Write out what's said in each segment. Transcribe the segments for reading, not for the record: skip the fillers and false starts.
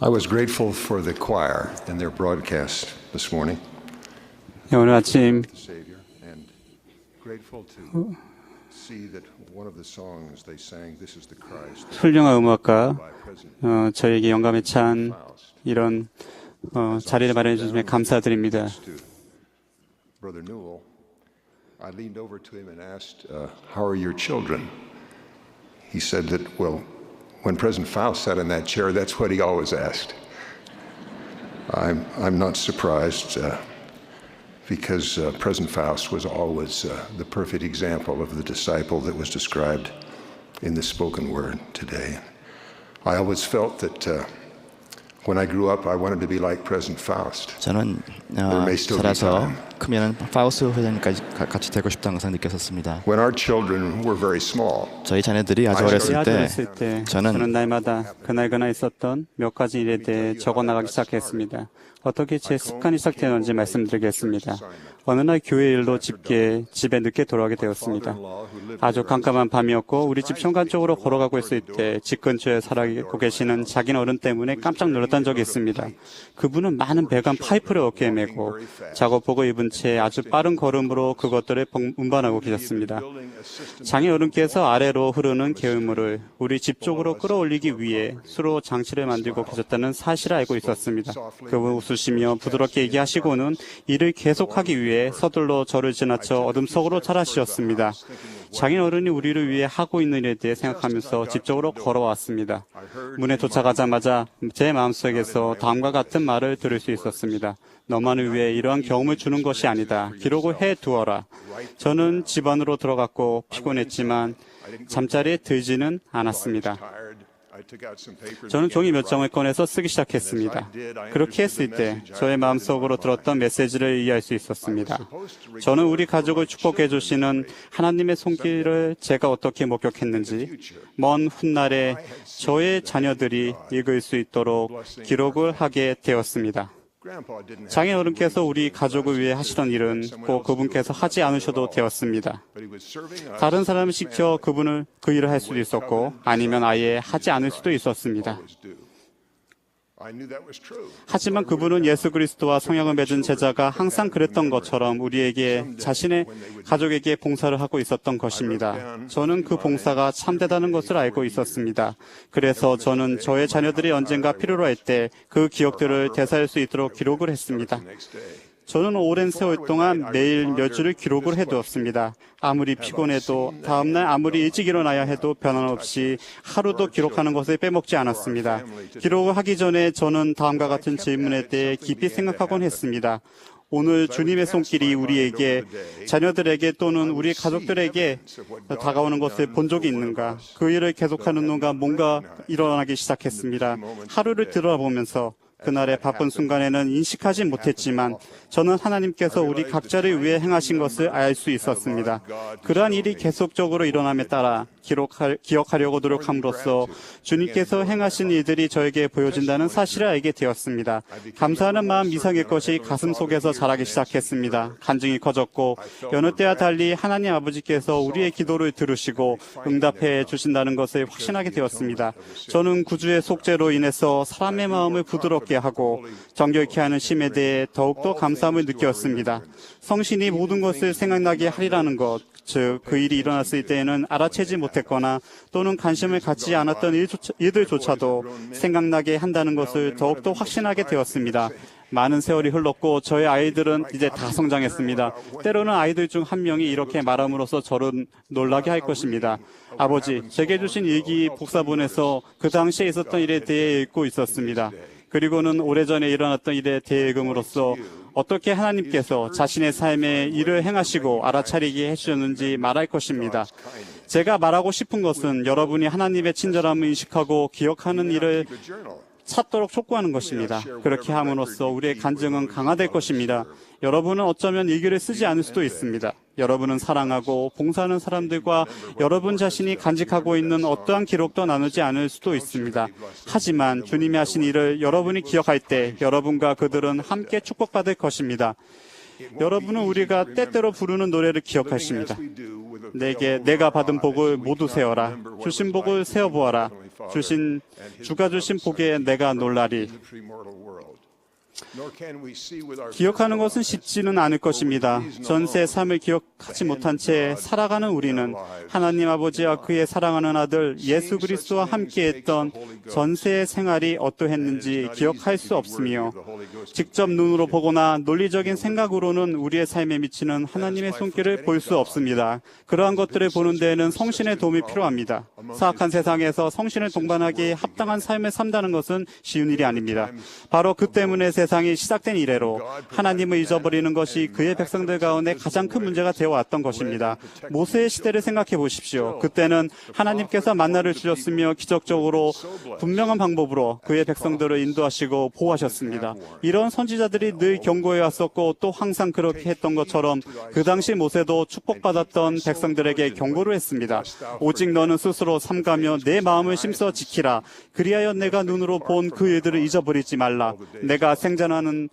I was grateful for the choir and their broadcast this morning. 오늘 아침 The Savior, and grateful to see that one of the songs they sang, "This is the Christ," 훌륭한 음악가 by President 저에게 영감에 찬 Faust. 이런 자리를 마련해 주심에 감사드립니다. To Brother Newell, I leaned over to him and asked, "How are your children?" He said that, well, when President Faust sat in that chair, that's what he always asked. I'm not surprised because President Faust was always the perfect example of the disciple that was described in the spoken word today. I always felt that when I grew up, I wanted to be like President Faust. 저는 자라서 크면 파우스트 회장님까지 같이 되고 싶다는 것을 느꼈었습니다. When our children were very small, 저희 자녀들이 아주 어렸을 때 저는 날마다 그날그날 있었던 몇 가지 일에 대해 적어나가기 시작했습니다. 어떻게 제 습관이 시작되었는지 말씀드리겠습니다. 어느 날 교회 일로 집에 늦게 돌아오게 되었습니다. 아주 깜깜한 밤이었고 우리 집 현관 쪽으로 걸어가고 있을 때 집 근처에 살고 계시는 작은 어른 때문에 깜짝 놀랐던 적이 있습니다. 그분은 많은 배관 파이프를 어깨에 메고 작업복을 입은 채 아주 빠른 걸음으로 그것들을 운반하고 계셨습니다. 장인 어른께서 아래로 흐르는 개울물을 우리 집 쪽으로 끌어올리기 위해 수로 장치를 만들고 계셨다는 사실을 알고 있었습니다. 그분 웃으시며 부드럽게 얘기하시고는 일을 계속하기 위해 서둘러 저를 지나쳐 어둠 속으로 찾아주셨습니다. 장인 어른이 우리를 위해 하고 있는 일에 대해 생각하면서 집 쪽으로 걸어왔습니다. 문에 도착하자마자 제 마음속에서 다음과 같은 말을 들을 수 있었습니다. 너만을 위해 이러한 경험을 주는 것이 아니다. 기록을 해두어라. 저는 집 안으로 들어갔고 피곤했지만 잠자리에 들지는 않았습니다. 저는 종이 몇 장을 꺼내서 쓰기 시작했습니다. 그렇게 했을 때 저의 마음속으로 들었던 메시지를 이해할 수 있었습니다. 저는 우리 가족을 축복해 주시는 하나님의 손길을 제가 어떻게 목격했는지 먼 훗날에 저의 자녀들이 읽을 수 있도록 기록을 하게 되었습니다. 장인 어른께서 우리 가족을 위해 하시던 일은 꼭 그분께서 하지 않으셔도 되었습니다. 다른 사람을 시켜 그 일을 할 수도 있었고 아니면 아예 하지 않을 수도 있었습니다. 하지만 그분은 예수 그리스도와 성약을 맺은 제자가 항상 그랬던 것처럼 우리에게 자신의 가족에게 봉사를 하고 있었던 것입니다. 저는 그 봉사가 참되다는 것을 알고 있었습니다. 그래서 저는 저의 자녀들이 언젠가 필요로 할 때 그 기억들을 되살릴 수 있도록 기록을 했습니다. 저는 오랜 세월 동안 매일 몇 줄을 기록을 해두었습니다. 아무리 피곤해도 다음날 아무리 일찍 일어나야 해도 변함없이 하루도 기록하는 것을 빼먹지 않았습니다. 기록을 하기 전에 저는 다음과 같은 질문에 대해 깊이 생각하곤 했습니다. 오늘 주님의 손길이 우리에게, 자녀들에게 또는 우리 가족들에게 다가오는 것을 본 적이 있는가? 그 일을 계속하는 동안 뭔가 일어나기 시작했습니다. 하루를 들어보면서 그날의 바쁜 순간에는 인식하지 못했지만 저는 하나님께서 우리 각자를 위해 행하신 것을 알 수 있었습니다. 그러한 일이 계속적으로 일어남에 따라 기억하려고 노력함으로써 주님께서 행하신 일들이 저에게 보여진다는 사실을 알게 되었습니다. 감사하는 마음 이상의 것이 가슴 속에서 자라기 시작했습니다. 간증이 커졌고 여느 때와 달리 하나님 아버지께서 우리의 기도를 들으시고 응답해 주신다는 것을 확신하게 되었습니다. 저는 구주의 속죄로 인해서 사람의 마음을 부드럽게 하고 정결케 하는 심에 대해 더욱더 감사함을 느꼈습니다. 성신이 모든 것을 생각나게 하리라는 것, 즉 그 일이 일어났을 때에는 알아채지 못했거나 또는 관심을 갖지 않았던 일들조차도 생각나게 한다는 것을 더욱더 확신하게 되었습니다. 많은 세월이 흘렀고 저의 아이들은 이제 다 성장했습니다. 때로는 아이들 중 한 명이 이렇게 말함으로써 저를 놀라게 할 것입니다. 아버지, 제게 주신 일기 복사본에서 그 당시에 있었던 일에 대해 읽고 있었습니다. 그리고는 오래전에 일어났던 일에 대해 읽음으로써 어떻게 하나님께서 자신의 삶에 일을 행하시고 알아차리게 해주셨는지 말할 것입니다. 제가 말하고 싶은 것은 여러분이 하나님의 친절함을 인식하고 기억하는 일을 찾도록 촉구하는 것입니다. 그렇게 함으로써 우리의 간증은 강화될 것입니다. 여러분은 어쩌면 일기를 쓰지 않을 수도 있습니다. 여러분은 사랑하고 봉사하는 사람들과 여러분 자신이 간직하고 있는 어떠한 기록도 나누지 않을 수도 있습니다. 하지만 주님이 하신 일을 여러분이 기억할 때 여러분과 그들은 함께 축복받을 것입니다. 여러분은 우리가 때때로 부르는 노래를 기억하십니다. 내가 받은 복을 모두 세어라. 주신 복을 세어보아라. 주가 주신 복에 내가 놀라리. 기억하는 것은 쉽지는 않을 것입니다. 전세의 삶을 기억하지 못한 채 살아가는 우리는 하나님 아버지와 그의 사랑하는 아들 예수 그리스도와 함께했던 전세의 생활이 어떠했는지 기억할 수 없으며 직접 눈으로 보거나 논리적인 생각으로는 우리의 삶에 미치는 하나님의 손길을 볼 수 없습니다. 그러한 것들을 보는 데에는 성신의 도움이 필요합니다. 사악한 세상에서 성신을 동반하기에 합당한 삶을 산다는 것은 쉬운 일이 아닙니다. 바로 그 때문에 세상이 시작된 이래로 하나님을 잊어버리는 것이 그의 백성들 가운데 가장 큰 문제가 되어 왔던 것입니다. 모세의 시대를 생각해 보십시오. 그때는 하나님께서 만나를 주셨으며 기적적으로 분명한 방법으로 그의 백성들을 인도하시고 보호하셨습니다. 이런 선지자들이 늘 경고해 왔었고 또 항상 그렇게 했던 것처럼 그 당시 모세도 축복받았던 백성들에게 경고를 했습니다. 오직 너는 스스로 삼가며 내 마음을 심써 지키라. 그리하여 내가 눈으로 본 그 일들을 잊어버리지 말라. 내가 생존하는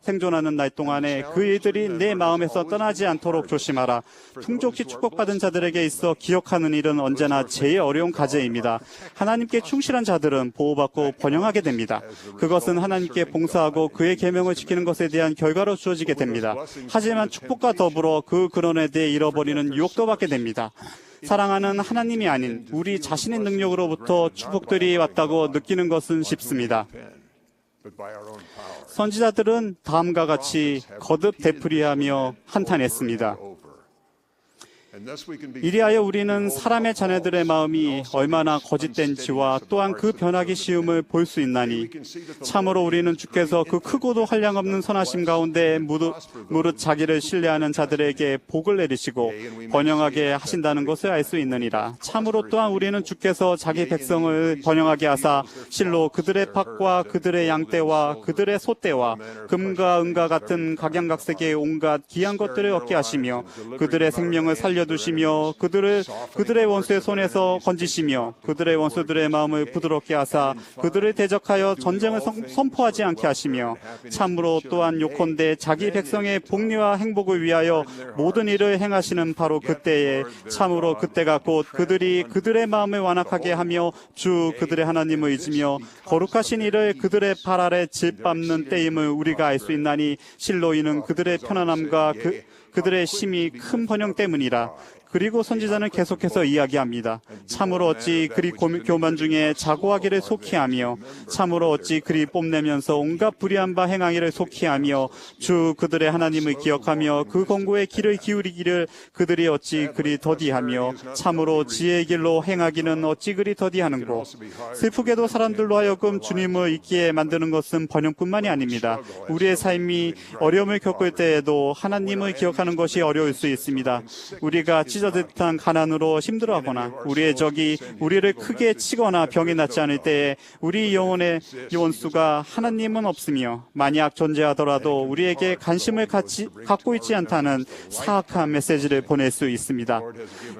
날 동안에 그 일들이 내 마음에서 떠나지 않도록 조심하라. 풍족히 축복받은 자들에게 있어 기억하는 일은 언제나 제일 어려운 과제입니다. 하나님께 충실한 자들은 보호받고 번영하게 됩니다. 그것은 하나님께 봉사하고 그의 계명을 지키는 것에 대한 결과로 주어지게 됩니다. 하지만 축복과 더불어 그 근원에 대해 잃어버리는 유혹도 받게 됩니다. 사랑하는 하나님이 아닌 우리 자신의 능력으로부터 축복들이 왔다고 느끼는 것은 쉽습니다. 선지자들은 다음과 같이 거듭 되풀이하며 한탄했습니다. 이리하여 우리는 사람의 자녀들의 마음이 얼마나 거짓된지와 또한 그 변하기 쉬움을 볼 수 있나니 참으로 우리는 주께서 그 크고도 한량없는 선하심 가운데 무릇 자기를 신뢰하는 자들에게 복을 내리시고 번영하게 하신다는 것을 알 수 있느니라. 참으로 또한 우리는 주께서 자기 백성을 번영하게 하사 실로 그들의 밭과 그들의 양떼와 그들의 소떼와 금과 은과 같은 각양각색의 온갖 귀한 것들을 얻게 하시며 그들의 생명을 살려두시며 그들의 원수의 손에서 건지시며 그들의 원수들의 마음을 부드럽게 하사 그들을 대적하여 전쟁을 선포하지 않게 하시며 참으로 또한 요컨대 자기 백성의 복리와 행복을 위하여 모든 일을 행하시는 바로 그때에 참으로 그때가 곧 그들이 그들의 마음을 완악하게 하며 주 그들의 하나님을 잊으며 거룩하신 이를 그들의 발 아래 짓밟는 때임을 우리가 알 수 있나니 실로 이는 그들의 편안함과 그들의 심히 큰 번영 때문이라. 그리고 선지자는 계속해서 이야기합니다. 참으로 어찌 그리 교만 중에 자고하기를 속히하며 참으로 어찌 그리 뽐내면서 온갖 불의한 바 행하기를 속히하며 주 그들의 하나님을 기억하며 그 권고에 귀를 기울이기를 그들이 어찌 그리 더디하며 참으로 지혜의 길로 행하기는 어찌 그리 더디하는고. 슬프게도 사람들로 하여금 주님을 잊게 만드는 것은 번영뿐만이 아닙니다. 우리의 삶이 어려움을 겪을 때에도 하나님을 기억하는 것이 어려울 수 있습니다. 우리가 찢어듯한 가난으로 힘들어하거나 우리의 적이 우리를 크게 치거나 병이 낫지 않을 때에 우리 영혼의 원수가 하나님은 없으며 만약 존재하더라도 우리에게 관심을 갖고 있지 않다는 사악한 메시지를 보낼 수 있습니다.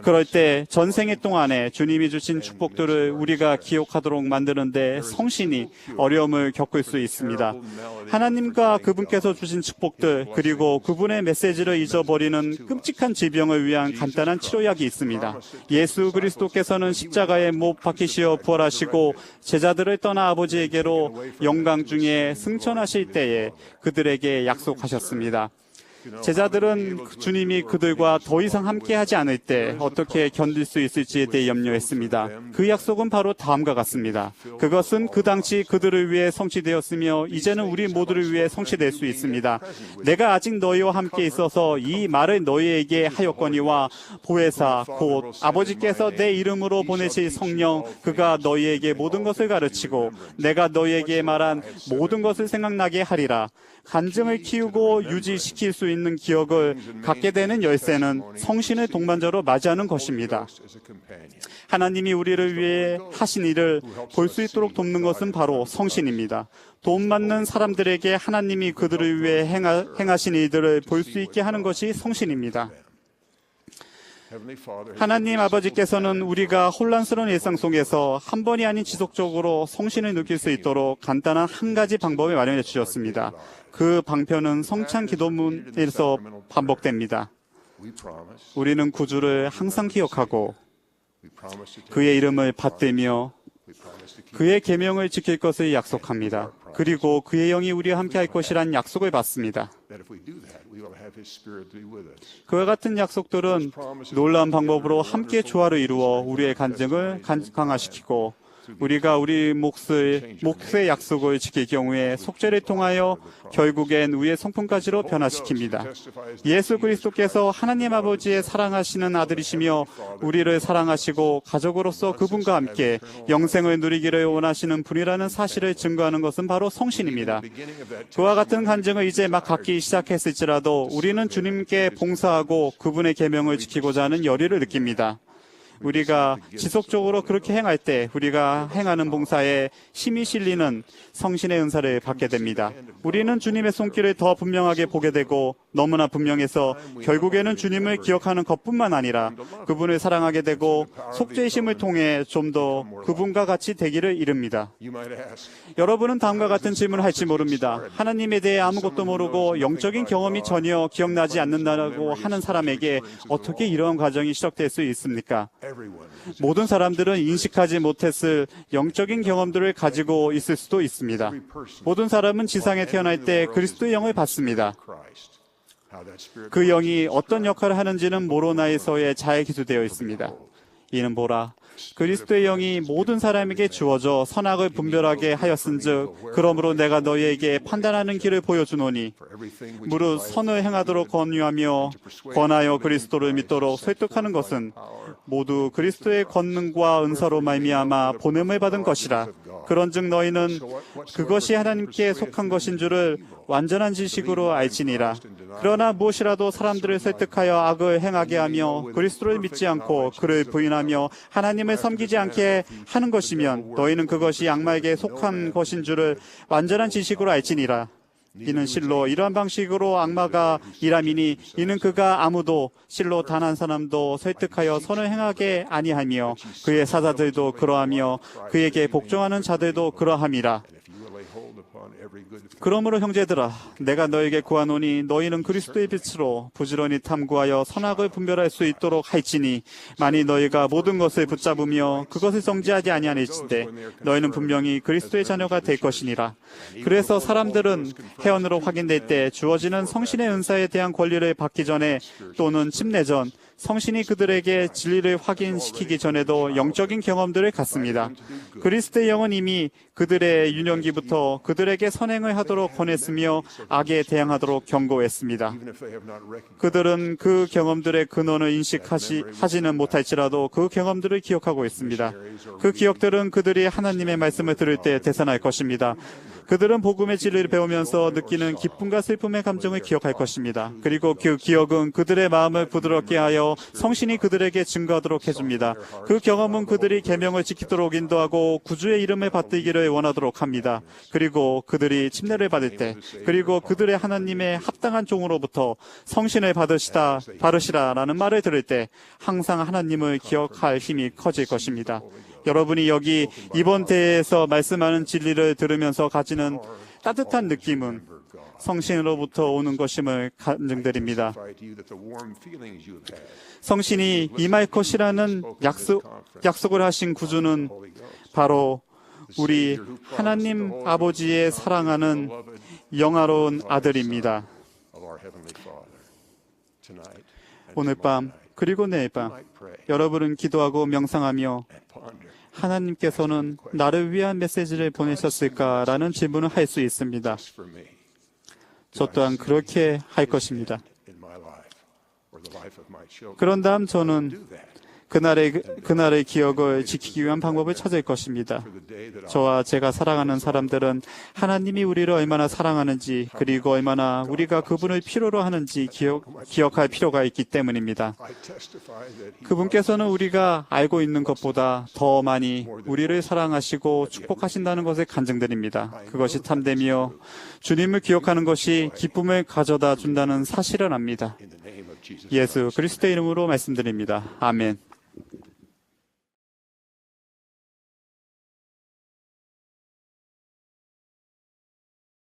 그럴 때 전생의 동안에 주님이 주신 축복들을 우리가 기억하도록 만드는데 성신이 어려움을 겪을 수 있습니다. 하나님과 그분께서 주신 축복들 그리고 그분의 메시지를 잊어버리는 끔찍한 질병을 위한 간단한 치료약이 있습니다. 예수 그리스도께서는 십자가에 못 박히시어 부활하시고 제자들을 떠나 아버지에게로 영광 중에 승천하실 때에 그들에게 약속하셨습니다. 제자들은 주님이 그들과 더 이상 함께하지 않을 때 어떻게 견딜 수 있을지에 대해 염려했습니다. 그 약속은 바로 다음과 같습니다. 그것은 그 당시 그들을 위해 성취되었으며 이제는 우리 모두를 위해 성취될 수 있습니다. 내가 아직 너희와 함께 있어서 이 말을 너희에게 하였거니와 보혜사 곧 아버지께서 내 이름으로 보내실 성령 그가 너희에게 모든 것을 가르치고 내가 너희에게 말한 모든 것을 생각나게 하리라. 간증을 키우고 유지시킬 수 있는 기억을 갖게 되는 열쇠는 성신을 동반자로 맞이하는 것입니다. 하나님이 우리를 위해 하신 일을 볼 수 있도록 돕는 것은 바로 성신입니다. 도움받는 사람들에게 하나님이 그들을 위해 행하신 일들을 볼 수 있게 하는 것이 성신입니다. 하나님 아버지께서는 우리가 혼란스러운 일상 속에서 한 번이 아닌 지속적으로 성신을 느낄 수 있도록 간단한 한 가지 방법을 마련해 주셨습니다. 그 방편은 성찬 기도문에서 반복됩니다. 우리는 구주를 항상 기억하고 그의 이름을 받들며 그의 계명을 지킬 것을 약속합니다. 그리고 그의 영이 우리와 함께 할 것이란 약속을 받습니다. 그와 같은 약속들은 놀라운 방법으로 함께 조화를 이루어 우리의 간증을 강화시키고 우리가 우리 몫의 약속을 지킬 경우에 속죄를 통하여 결국엔 우리의 성품까지로 변화시킵니다. 예수 그리스도께서 하나님 아버지의 사랑하시는 아들이시며 우리를 사랑하시고 가족으로서 그분과 함께 영생을 누리기를 원하시는 분이라는 사실을 증거하는 것은 바로 성신입니다. 그와 같은 간증을 이제 막 갖기 시작했을지라도 우리는 주님께 봉사하고 그분의 계명을 지키고자 하는 열의를 느낍니다. 우리가 지속적으로 그렇게 행할 때 우리가 행하는 봉사에 힘이 실리는 성신의 은사를 받게 됩니다. 우리는 주님의 손길을 더 분명하게 보게 되고 너무나 분명해서 결국에는 주님을 기억하는 것뿐만 아니라 그분을 사랑하게 되고 속죄의 힘을 통해 좀 더 그분과 같이 되기를 이릅니다. 여러분은 다음과 같은 질문을 할지 모릅니다. 하나님에 대해 아무것도 모르고 영적인 경험이 전혀 기억나지 않는다고 하는 사람에게 어떻게 이러한 과정이 시작될 수 있습니까? 모든 사람들은 인식하지 못했을 영적인 경험들을 가지고 있을 수도 있습니다. 모든 사람은 지상에 태어날 때 그리스도의 영을 받습니다. 그 영이 어떤 역할을 하는지는 모로나에서의 잘 기술되어 있습니다. 이는 보라, 그리스도의 영이 모든 사람에게 주어져 선악을 분별하게 하였은즉 그러므로 내가 너희에게 판단하는 길을 보여주노니 무릇 선을 행하도록 권유하며 권하여 그리스도를 믿도록 설득하는 것은 모두 그리스도의 권능과 은사로 말미암아 보냄을 받은 것이라. 그런즉 너희는 그것이 하나님께 속한 것인 줄을 완전한 지식으로 알지니라. 그러나 무엇이라도 사람들을 설득하여 악을 행하게 하며 그리스도를 믿지 않고 그를 부인하며 하나님을 섬기지 않게 하는 것이면 너희는 그것이 악마에게 속한 것인 줄을 완전한 지식으로 알지니라. 이는 실로 이러한 방식으로 악마가 일함이니 이는 그가 아무도 실로 단 한 사람도 설득하여 선을 행하게 아니하며 그의 사자들도 그러하며 그에게 복종하는 자들도 그러함이라. 그러므로 형제들아, 내가 너에게 구하노니 너희는 그리스도의 빛으로 부지런히 탐구하여 선악을 분별할 수 있도록 할지니 만일 너희가 모든 것을 붙잡으며 그것을 정지하지 아니하닐진대 너희는 분명히 그리스도의 자녀가 될 것이니라. 그래서 사람들은 해언으로 확인될 때 주어지는 성신의 은사에 대한 권리를 받기 전에 또는 침례 전 성신이 그들에게 진리를 확인시키기 전에도 영적인 경험들을 갖습니다. 그리스도의 영은 이미 그들의 유년기부터 그들에게 선행을 하도록 권했으며 악에 대항하도록 경고했습니다. 그들은 그 경험들의 근원을 인식하지는 못할지라도 그 경험들을 기억하고 있습니다. 그 기억들은 그들이 하나님의 말씀을 들을 때 되살아날 것입니다. 그들은 복음의 진리를 배우면서 느끼는 기쁨과 슬픔의 감정을 기억할 것입니다. 그리고 그 기억은 그들의 마음을 부드럽게 하여 성신이 그들에게 증거하도록 해줍니다. 그 경험은 그들이 계명을 지키도록 인도하고 구주의 이름을 받들기를 원하도록 합니다. 그리고 그들이 침례를 받을 때, 그리고 그들의 하나님의 합당한 종으로부터 성신을 받으시라라는 말을 들을 때 항상 하나님을 기억할 힘이 커질 것입니다. 여러분이 여기 이번 대회에서 말씀하는 진리를 들으면서 가지는 따뜻한 느낌은 성신으로부터 오는 것임을 간증드립니다. 성신이 임할 것이라는 약속을 하신 구주는 바로 우리 하나님 아버지의 사랑하는 영화로운 아들입니다. 오늘 밤 그리고 내일 밤 여러분은 기도하고 명상하며 하나님께서는 나를 위한 메시지를 보내셨을까라는 질문을 할 수 있습니다. 저 또한 그렇게 할 것입니다. 그런 다음 저는 그날의 기억을 지키기 위한 방법을 찾을 것입니다. 저와 제가 사랑하는 사람들은 하나님이 우리를 얼마나 사랑하는지 그리고 얼마나 우리가 그분을 필요로 하는지 기억할 필요가 있기 때문입니다. 그분께서는 우리가 알고 있는 것보다 더 많이 우리를 사랑하시고 축복하신다는 것을 간증드립니다. 그것이 참되며 주님을 기억하는 것이 기쁨을 가져다 준다는 사실을 압니다. 예수 그리스도의 이름으로 말씀드립니다. 아멘.